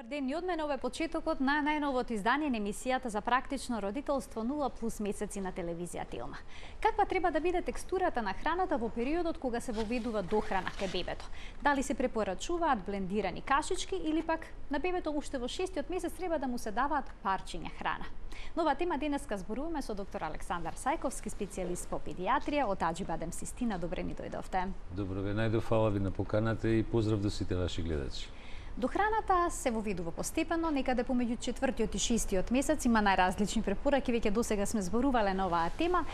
ден и од мене, ова е почетокот на најновото издание на емисијата за практично родителство 0+ месеци на телевизија Телма. Каква треба да биде текстурата на храната во периодот кога се воведува дохрана кај бебето? Дали се препорачуваат блендирани кашички или пак на бебето уште во 6-тиот месец треба да му се даваат парчиња храна? Нова тема денеска зборуваме со доктор Александар Сајковски, специјалист по педиатрија од Аџибадем Систина. Добре ни дојдовте. Добро ве најдов, фала ви на поканата и поздрав до сите ваши гледачи. Дохраната се воведува постепено, некаде помеѓу 4-тиот и 6-тиот месец, има најразлични препораки, веќе досега сме зборувале на оваа тема.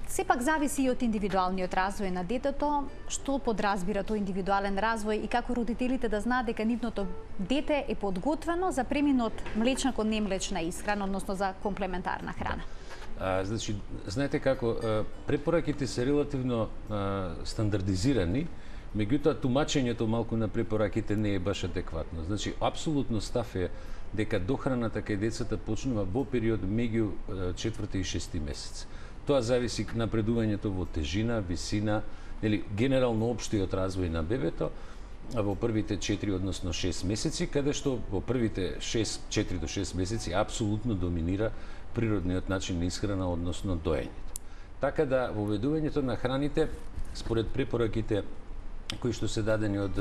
Сепак зависи и од индивидуалниот развој на детето, што подразбира тој индивидуален развој и како родителите да знаат дека нивното дете е подготвено за преминот млечна кон немлечна исхрана, односно за комплементарна храна. Значи, знаете како, препораките се релативно стандардизирани, меѓутоа тумачењето малку на препораките не е баш адекватно. Значи, апсолутно став е дека дохраната кај децата почнува во период меѓу 4-ти и 6-ти месец. Тоа зависи напредувањето во тежина, висина, или генерално општиот развој на бебето во првите 4, односно 6 месеци, каде што во првите 4 до 6 месеци апсолутно доминира природниот начин на исхрана, односно доењето. Така да воведувањето на храните според препораките кои што се дадени од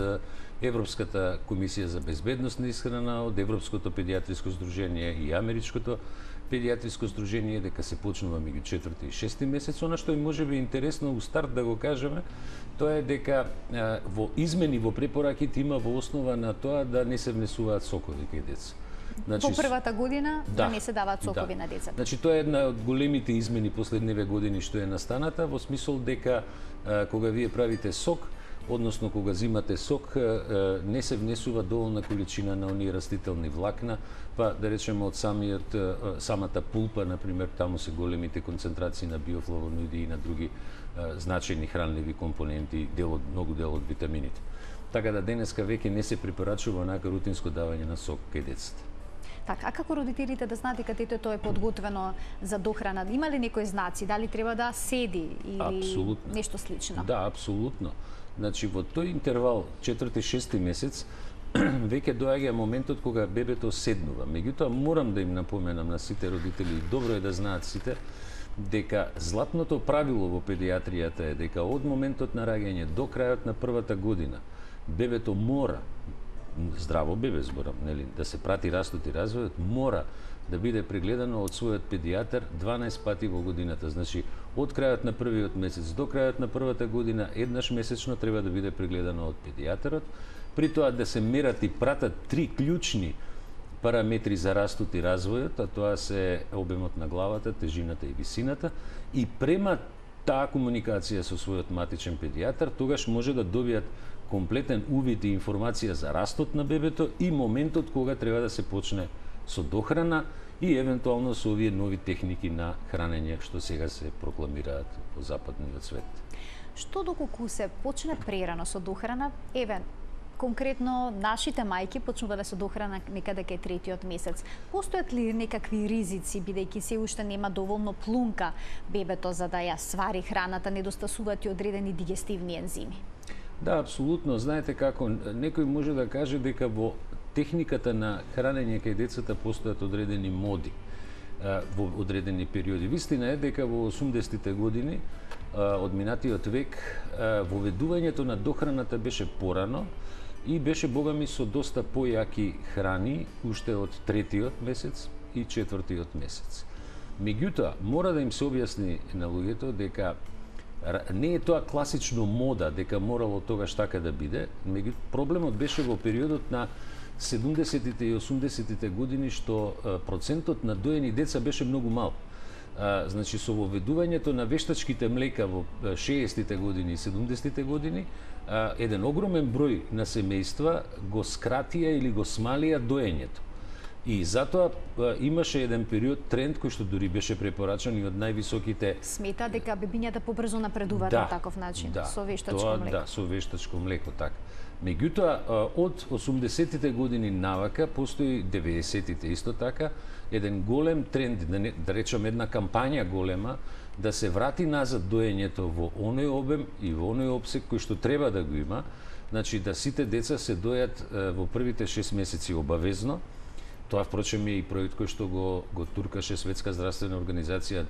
Европската комисија за безбедност на исхрана, од Европското педиатриско здружение и Америчкото педиатриско здружение, дека се почнува меѓу 4-ти и 6-ти месец. Она што е можеби интересно у старт да го кажеме, тоа е дека во измени во препораките има во основа на тоа да не се внесуваат сокови кај деца. Значи, по првата година да не се даваат сокови на децата. Значи, тоа е една од големите измени последниве години што е настаната, во смисол дека кога вие правите сок, односно кога зимате сок, не се внесува доволна количина на оние растителни влакна, па да речеме од самата пулпа, например, таму се големите концентрации на биофлавоноиди и на други значајни хранливи компоненти, многу дел од витамините. Така да денеска веќе не се препорачува онака рутинско давање на сок кај децата. Така, а како родителите да знаат дека детето е подготвено за дохрана? Има ли некои знаци? Дали треба да седи или нешто слично? Да, апсолутно. Значи, во тој интервал, 4-6 месец, веќе доаѓа моментот кога бебето седнува. Меѓутоа, морам да им напоменам на сите родители, и добро е да знаат сите, дека златното правило во педиатријата е дека од моментот на раѓање до крајот на првата година, бебето мора, здраво бебе зборам, нели, да се прати растот и развојот, мора да биде прегледано од својот педијатар 12 пати во годината. Значи, од крајот на првиот месец до крајот на првата година, еднаш месечно треба да биде прегледано од педијатарот. При тоа да се мерат и пратат 3 клучни параметри за растот и развојот, а тоа се обемот на главата, тежината и висината. И према таа комуникација со својот матичен педијатар, тогаш може да добијат комплетен увид и информација за растот на бебето и моментот кога треба да се почне со дохрана и евентуално со овие нови техники на хранење што сега се прокламираат во западниот свет. Што доколку се почне прерано со дохрана, конкретно нашите мајки почнувале со дохрана некаде кај 3-тиот месец. Постојат ли некакви ризици, бидејќи се уште нема доволно плунка бебето за да ја свари храната, недостасуваат и одредени дигестивни ензими? Да, апсолутно. Знаете како, некој може да каже дека во техниката на хранење кај децата постојат одредени моди во одредени периоди. Вистина е дека во 80-тите години од минатиот век воведувањето на дохраната беше порано и беше богами со доста појаки храни уште од 3-тиот месец и 4-тиот месец. Меѓутоа, мора да им се објасни на луѓето дека не е тоа класично мода, дека морало тогаш така да биде, меѓутоа проблемот беше во периодот на 70-тите и 80-тите години што процентот на доени деца беше многу мал. Значи, со воведувањето на вештачките млека во 60-тите години и 70-тите години, еден огромен број на семејства го скратија или го смалија доењето. И затоа имаше еден период, тренд кој што дури беше препорачан и од највисоките... Смета дека бебињата побрзо напредуваат на таков начин, со вештачко млеко. Да, со вештачко млеко, така. Меѓутоа, од 80-тите години навака, постои 90-тите исто така, еден голем тренд, да речам една кампања голема, да се врати назад доењето во оној обем и во оној опсек кој што треба да го има. Значи да сите деца се дојат во првите 6 месеци обавезно. Тоа впрочем е и проект кој што го туркаше Светска здравствена организација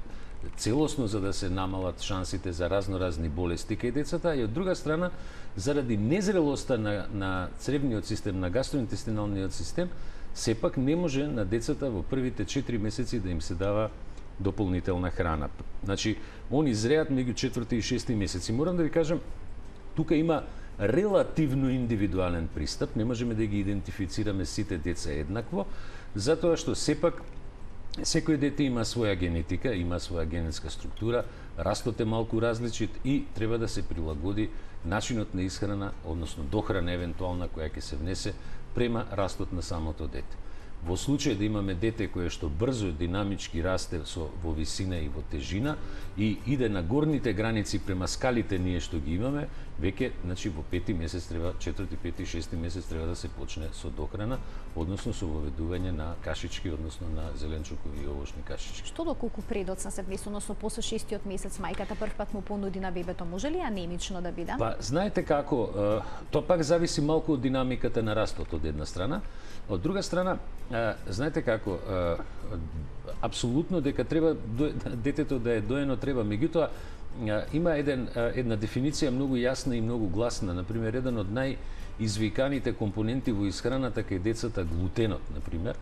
целосно за да се намалат шансите за разноразни болести кај децата, и од друга страна заради незрелоста на цревниот систем, на гастроинтестиналниот систем, сепак не може на децата во првите 4 месеци да им се дава дополнителна храна. Значи, они зреат меѓу 4 и 6 месеци. Морам да ви кажам, тука има релативно индивидуален пристап, не можеме да ги идентифицираме сите деца еднакво, затоа што сепак секој дете има своја генетика, има своја генетска структура, растот е малку различит и треба да се прилагоди начинот на исхрана, односно дохрана евентуална која ќе се внесе према растот на самото дете. Во случај да имаме дете кое што брзо динамички расте во висина и во тежина и иде на горните граници према скалите ние што ги имаме, веќе значи во 5 месец треба, 4, 5, 6 месец треба да се почне со дохрана, односно со воведување на кашички, односно на зеленчукови и овошни кашички. Што доколку пред од 7 месец, односно после 6-тиот месец мајката првпат му понуди на бебето, може ли анемично да биде? Па знаете како, тоа пак зависи малку од динамиката на растот од една страна. Од друга страна, знаете како, апсолутно дека треба детето да е доено треба, меѓутоа има една дефиниција многу јасна и многу гласна, например еден од најизвиканите компоненти во исхраната кај децата, глутенот, например.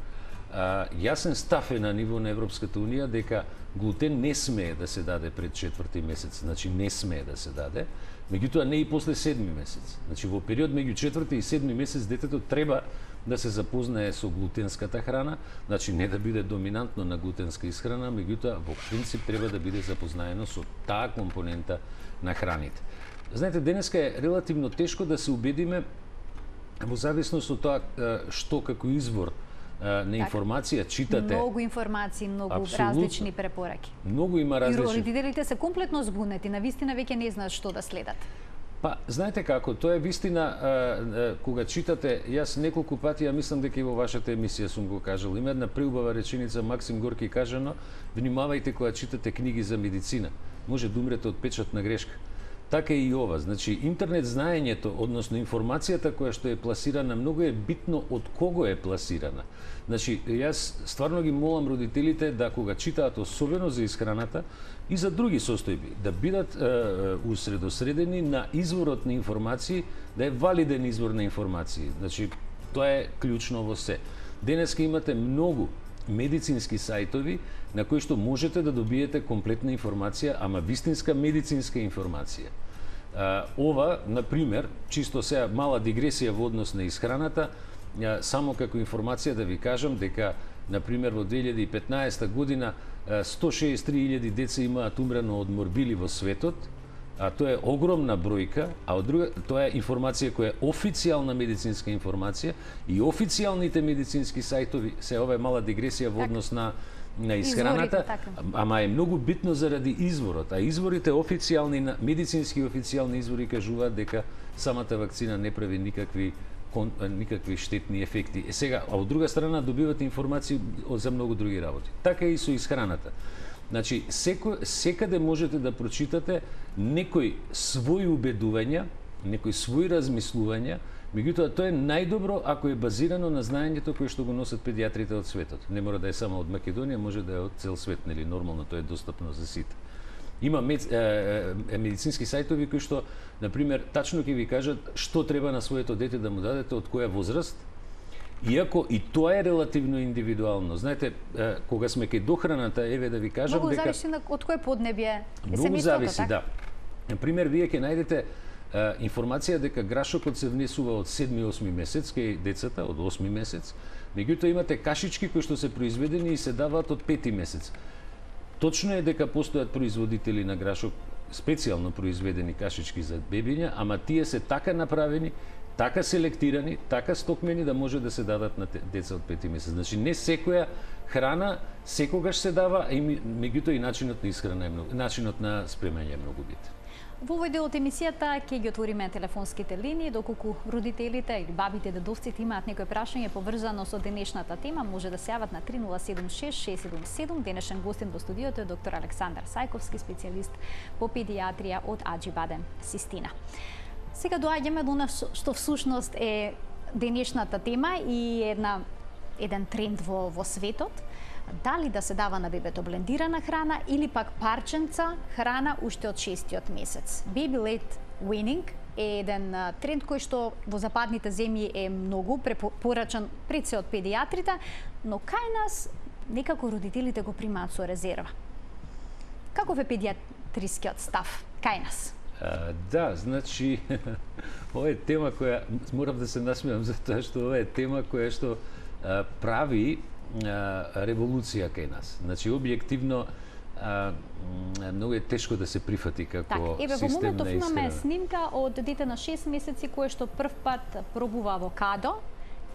Јасен став е на ниво на Европската унија дека глутен не смее да се даде пред 4-ти месец, значи не смее да се даде, меѓутоа не и после 7-ми месец. Значи во период меѓу 4-ти и 7-ми месец детето треба да се запознае со глутенската храна, значи не да биде доминантно на глутенска исхрана, меѓутоа во принцип треба да биде запознаено со таа компонента на храните. Знаете, денеска е релативно тешко да се убедиме во зависност од тоа што како извор на информација читате. Многу информации, многу различни препораки. Многу има различни. И родителите се комплетно збунети, навистина веќе не знаат што да следат. Па, знаете како, тоа е вистина, кога читате, јас неколку пати, ја мислам дека и во вашата емисија сум го кажал, има една преубава реченица, Максим Горки кажано, внимавајте кога читате книги за медицина, може да умрете од печатна грешка. Така и ова, значи интернет знаењето, односно информацијата која што е пласирана, многу е битно од кого е пласирана. Значи, јас стварно ги молам родителите да кога читаат особено за исхраната и за други состојби, да бидат усредосредени на изворот на информации, да е валиден извор на информации. Значи, тоа е клучно во се. Денеска имате многу медицински сајтови на кои што можете да добиете комплетна информација, ама вистинска медицинска информација. Ова, например, чисто сега мала дигресија во однос на исхраната, само како информација да ви кажам дека, например, во 2015 година 163.000 деца имаат умрено од морбили во светот, а тоа е огромна бројка, а од друга, тоа е информација која е официјална медицинска информација и официјалните медицински сајтови, се ова е мала дигресија во однос на исхраната, ама е многу битно заради изворот, а изворите официјални, медицински официјални извори кажуваат дека самата вакцина не прави никакви штетни ефекти. Сега, а од друга страна добивате информации за многу други работи. Така и со исхраната. Значи, секаде можете да прочитате некои своји убедувања, некои своји размислувања, меѓутоа тоа е најдобро ако е базирано на знаењето кое што го носат педиатрите од светот. Не мора да е само од Македонија, може да е од цел свет, нели нормално тоа е достапно за сите. Има медицински сајтови кои што, например, тачно ќе ви кажат што треба на своето дете да му дадете, од која возраст, иако и тоа е релативно индивидуално. Знаете, кога сме кај дохраната, еве да ви кажам многу дека зависи од кој поднебје е многу зависи, така? да. Например, вие ќе најдете информација дека грашокот се внесува од 7-8 месец кај децата, од 8 месец, меѓутоа имате кашички кои што се произведени и се даваат од 5 месец. Точно е дека постојат производители на грашок, специјално произведени кашички за бебиња, ама тие се така направени, така селектирани, така стокмени да може да се дадат на деца од 5 месец. Значи не секоја храна секогаш се дава, а меѓутоа и начинот на исхрана е многу, начинот на спремање е многу битен. Во овој дел од емисијата ќе ги отвориме телефонските линии, доколку родителите или бабите, дедовците имаат некој прашање поврзано со денешната тема, може да се јават на 3076-677. Денешен гостин во студиото е доктор Александар Сајковски, специјалист по педијатрија од Аџибаден, Систина. Сега доаѓаме до она што всушност е денешната тема и еден тренд во светот. Дали да се дава на бебето блендирана храна или пак парченца храна уште од 6-тиот месец. Baby led weaning е еден тренд кој што во западните земји е многу препорачан пред се од педијатрите, но кај нас некако родителите го примаат со резерва. Каков е педијатрискиот став кај нас? Да, значи, ова е тема која, морам да се насмеам затоа што ова е тема која што прави револуција кај нас. Значи, објективно, многу е тешко да се прифати како систем на исхрана. Во моментов имаме снимка од дете на 6 месеци кое што прв пат пробува авокадо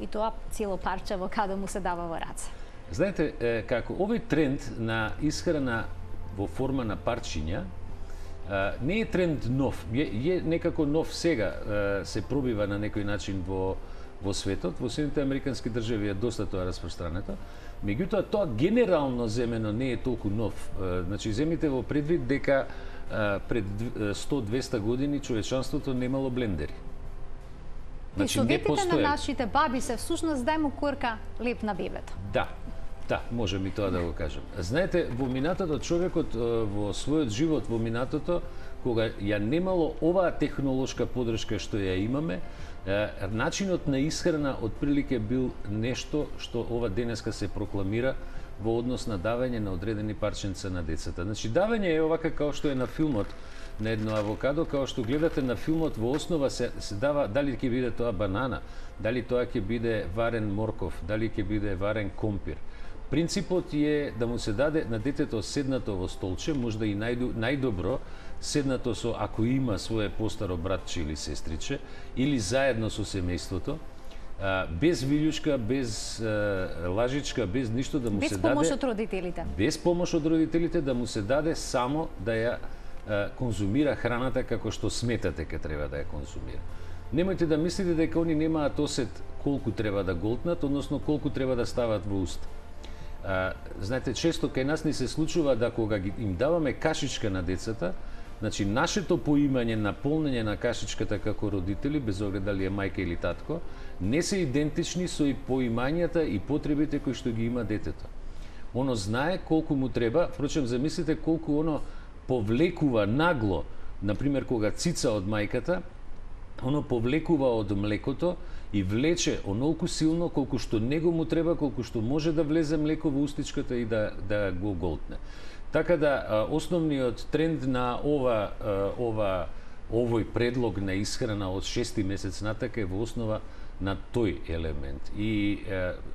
и тоа цело парче авокадо му се дава во раце. Знаете, како овој тренд на исхрана во форма на парчиња не е тренд нов, е некако нов сега, се пробива на некој начин во светот. Во Соединетите американски држави е доста тоа распространето. Меѓутоа, тоа генерално земено не е толку нов. Значи, земите во предвид дека пред 100-200 години човечанството немало блендери. Значи, и советите на нашите баби се всушност дај му корка леп на бебето. Да, можем и тоа да го кажем. Знаете, во минатото човекот во својот живот во минатото, кога ја немало оваа технолошка подршка што ја имаме, начинот на исхрана отприлике бил нешто што ова денеска се прокламира во однос на давање на одредени парченца на децата. Значи, давање е овака како што е на филмот на едно авокадо, како што гледате на филмот, во основа се дава дали ќе биде тоа банана, дали тоа ќе биде варен морков, дали ќе биде варен компир. Принципот е да му се даде на детето седнато во столче, можда и најдобро седнато со, ако има свое постаро братче или сестриче, или заедно со семејството, без вилјучка, без лажичка, без ништо да му се даде... Без помош од родителите. Без помош од родителите да му се даде само да ја конзумира храната како што сметате ке треба да ја конзумира. Немојте да мислите дека они немаат осет колку треба да голтнат, односно колку треба да стават во уста. Знаете, често кај нас ни се случува да кога им даваме кашичка на децата, значи нашето поимање на полнење на кашичката како родители, без оглед дали е мајка или татко, не се идентични со и поимањата и потребите кои што ги има детето. Оно знае колку му треба, впрочем, замислите колку оно повлекува нагло, например, кога цица од мајката, оно повлекува од млекото и влече онолку силно колку што него му треба, колку што може да влезе млеко во устичката и да го голтне. Така да, основниот тренд на овој предлог на исхрана од 6 месец натака е во основа на тој елемент. И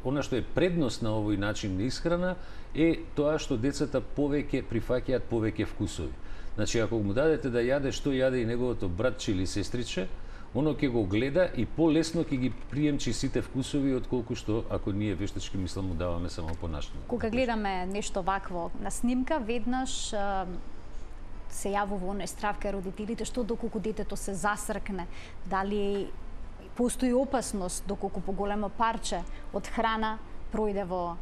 она што е предност на овој начин на исхрана е тоа што децата повеќе прифаќаат повеќе вкусови. Значи, ако му дадете да јаде што јаде и неговото братче или сестриче, оно ќе го гледа и полесно ќе ги приемчи сите вкусови отколку што ако ние вештачки мислам му даваме само по нашто. Кога гледаме нешто вакво на снимка, веднаш се јавува оној страв кај родителите што доколку детето се засркне, дали постои опасност доколку поголемо парче од храна пројде во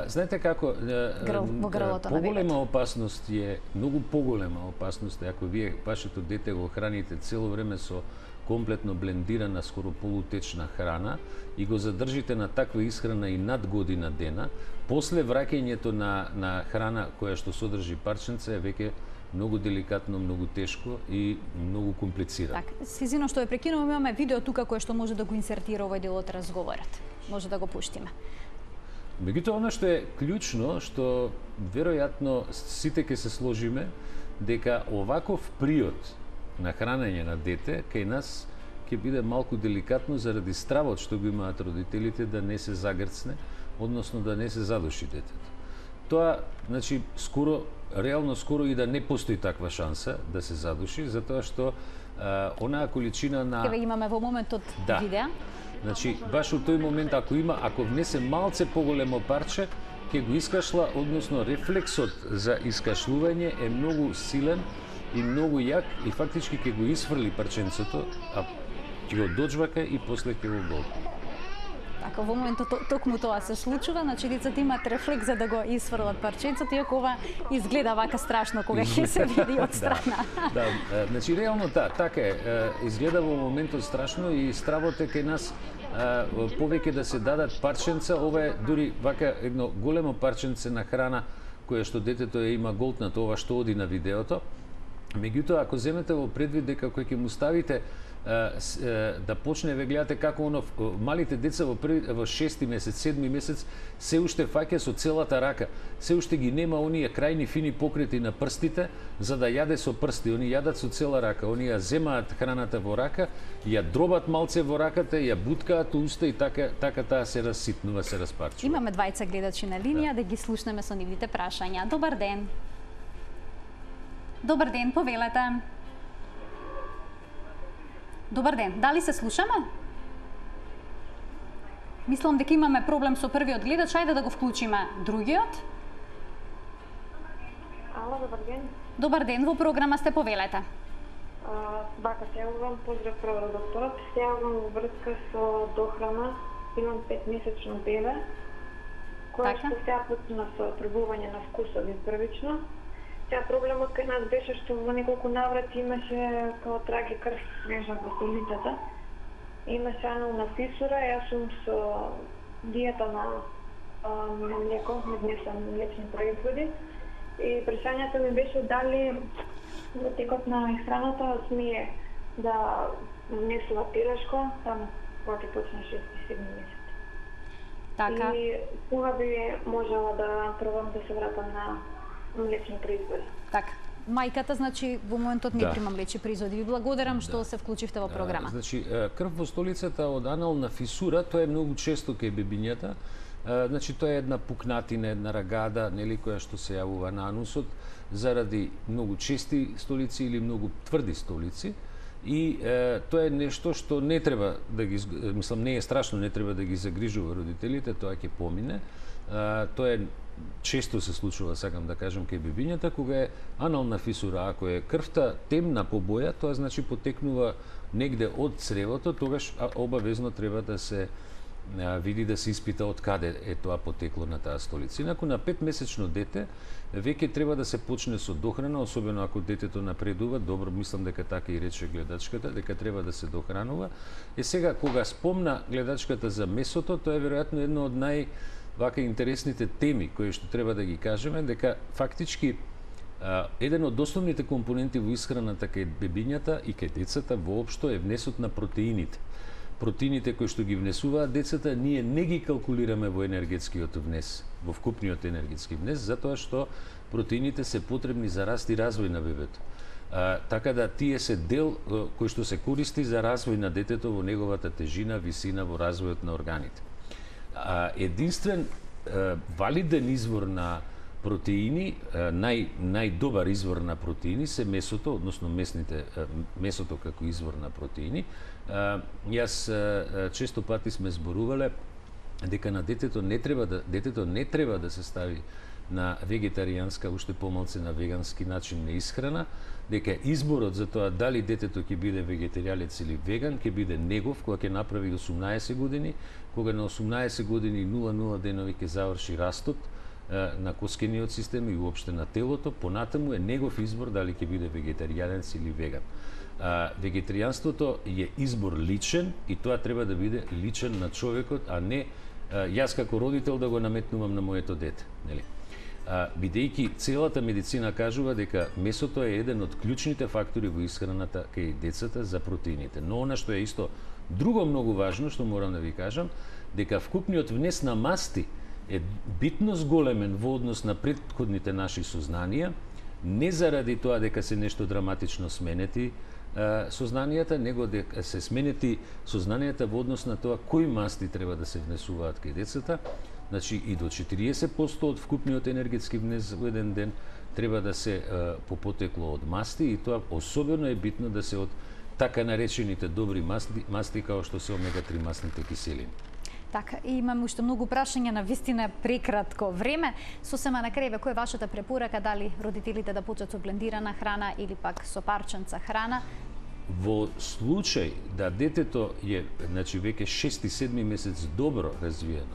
знаете како во грлото на бебето. Поголема опасност е, многу поголема опасност е ако вие вашето дете го храните цело време со комплетно блендирана, скоро полутечна храна и го задржите на таква исхрана и над година дена, после враќањето на храна која што содржи парченца е веќе многу деликатно, многу тешко и многу комплицирано. Так, извино што ве прекинувам, имаме видео тука кое што може да го инсертира овој дел од разговорот. Може да го пуштиме. Меѓутоа, она што е клучно, што веројатно сите ќе се сложиме, дека оваков приод на хранење на дете кај нас ќе биде малку деликатно заради стравот што го имаат родителите да не се загрцне, односно да не се задуши детето. Тоа, значи, реално скоро и да не постои таква шанса да се задуши, затоа што онаа количина на... Еве имаме во моментот видео. Значи, баш во тој момент, ако внесе малце поголемо парче, ќе го искашла, односно рефлексот за искашлување е многу силен и многу як и фактички ќе го исфрли парченцето, а ќе го доджвака и после ќе го голта. Така, во моментот токму тоа се случува, значи децата имаат рефлекс за да го исфрлат парченцето, иако ова изгледа вака страшно кога ќе се види од страна. Да, значи реално така е, изгледа во моментот страшно и стравот е кај нас повеќе да се дадат парченца, ова е дури вака едно големо парченце на храна која што детето ја има голтнато, ова што оди на видеото. Меѓутоа, ако земете во предвид дека кој ќе му ставите да почне ве гледате како малите деца во 6 месец, 7 месец се уште фаќа со целата рака. Се уште ги нема оние крајни фини покрети на прстите за да јаде со прсти. Они јадат со цела рака. Они ја земаат храната во рака, ја дробат малце во раката, ја буткаат уста и така таа се расситнува, се распарчува. Имаме двајца гледачи на линија, да ги слушнеме со нивните прашања. Добар ден. Добар ден, повелете. Добар ден, дали се слушаме? Мислам дека имаме проблем со првиот гледач, ајде да го вклучиме другиот. Ало, добар ден. Добар ден, во програма сте, повелете. Вака се јавувам, поздрав прво докторот. Се јавувам во врска со дохрана. Имам 5-месечно бебе, која што сега почна со тргување на вкусови првично. Сега проблемот кај нас беше што во неколку наврати имаше као траги крв свежа во столицата. Имаше анална фисура, јас сум со диета на млеко, не внесам млечни производи. И прашањето ми беше дали во текот на исхраната смие да внесува пирешко, таму кога ќе почне 6-7 месец. Така. И кога би можела да пробам да се вратам на млечни производи. Така. Мајката, значи, во моментот не прима млечни производи. Ви благодарам што се вклучивте во програма. Значи, крв во столицата од анална фисура, тоа е многу често кај бебињата. Значи, тоа е една пукнатина, една рагада, нели, која што се јавува на анусот заради многу чести столици или многу тврди столици. И тоа е нешто што не треба да ги, мислам, не е страшно, не треба да ги загрижува родителите, тоа ќе помине. Тоа е често се случува, сакам да кажам, кај бебињата, кога е анална фисура. Ако е крвта темна по боја, тоа значи потекнува негде од цревото, тогаш обавезно треба да се види, да се испита од каде е тоа потекло на таа столица. Инаку на 5-месечно дете веќе треба да се почне со дохрана, особено ако детето напредува. Добро, мислам дека така и рече гледачката, дека треба да се дохранува. Сега, кога спомна гледачката за месото, тоа е веројатно едно од вака интересните теми кои што треба да ги кажеме, дека фактички еден од основните компоненти во исхраната кај бебињата и кај децата воопшто е внесот на протеините. Протеините кои што ги внесуваат децата, ние не ги калкулираме во енергетскиот внес, во вкупниот енергетски внес, затоа што протеините се потребни за раст и развој на бебето. Така да тие се дел кој што се користи за развој на детето во неговата тежина, висина, во развојот на органите. Единствен валиден извор на протеини, најдобар извор на протеини се месото, односно месото како извор на протеини. Јас често пати сме зборувале дека на детето не треба да се стави на вегетаријанска, уште помалце на вегански начин на исхрана, дека изборот за тоа дали детето ќе биде вегетаријалец или веган ќе биде негов кога ќе направи 18 години, кога на 18 години 00 денови ќе заврши растот на коскениот систем и уопште на телото, понатаму е негов избор дали ќе биде вегетаријанец или веган. Вегетаријанството е избор личен и тоа треба да биде личен на човекот, а не јас како родител да го наметнувам на моето дете, нели? Бидејќи целата медицина кажува дека месото е еден од клучните фактори во исхраната кај децата за протеините. Но она што е исто друго многу важно, што морам да ви кажам, дека вкупниот внес на масти е битно зголемен во однос на претходните наши сознанија, не заради тоа дека се нешто драматично сменети сознанијата, него дека се сменети сознанијата во однос на тоа кои масти треба да се внесуваат кај децата. Значи и до 40% од вкупниот енергетски внес во еден ден треба да се по потекло од масти и тоа особено е битно да се од така наречените добри масти како што се омега-3 масните киселини. Така, имаме уште многу прашања на вистина прекратко време. Сосема на крај, која е вашата препорака, дали родителите да почнат со блендирана храна или пак со парченца храна? Во случај да детето е, значи веќе 6-7 месец добро развиено,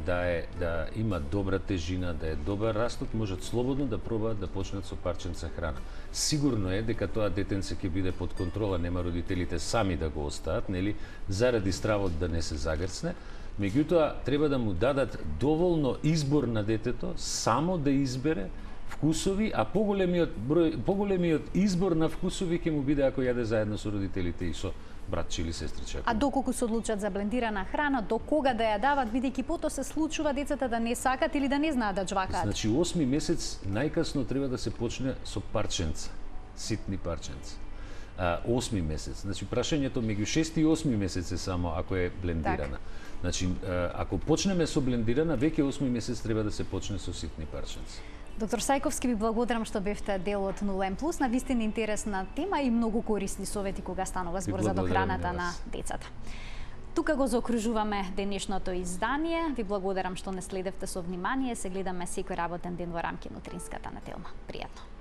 да има добра тежина, да е добар растот, можат слободно да пробаат да почнат со парченца храна. Сигурно е дека тоа детенце ќе биде под контрола, нема родителите сами да го остават, нели, заради стравот да не се загрцне. Меѓутоа, треба да му дадат доволно избор на детето, само да избере вкусови, а поголемиот избор на вкусови ќе му биде ако јаде заедно со родителите и со братче или сестриче. А доколку се одлучат за блендирана храна, до кога да ја дават, бидејќи потоа се случува децата да не сакат или да не знаат да џвакаат? Значи 8 месец најкасно треба да се почне со парченца, ситни парченца. 8 месец. Значи прашањето меѓу 6 и 8 месец е само ако е блендирана. Значи ако почнеме со блендирана, веќе 8 месец треба да се почне со ситни парченца. Доктор Сајковски, ви благодарам што бевте дел од 0N+, на вистина интересна тема и многу корисни совети кога станува збор за дохраната на децата. Тука го заокружуваме денешното издание. Ви благодарам што не следевте со внимание. Се гледаме секој работен ден во рамки на утринската неделна. Пријатно.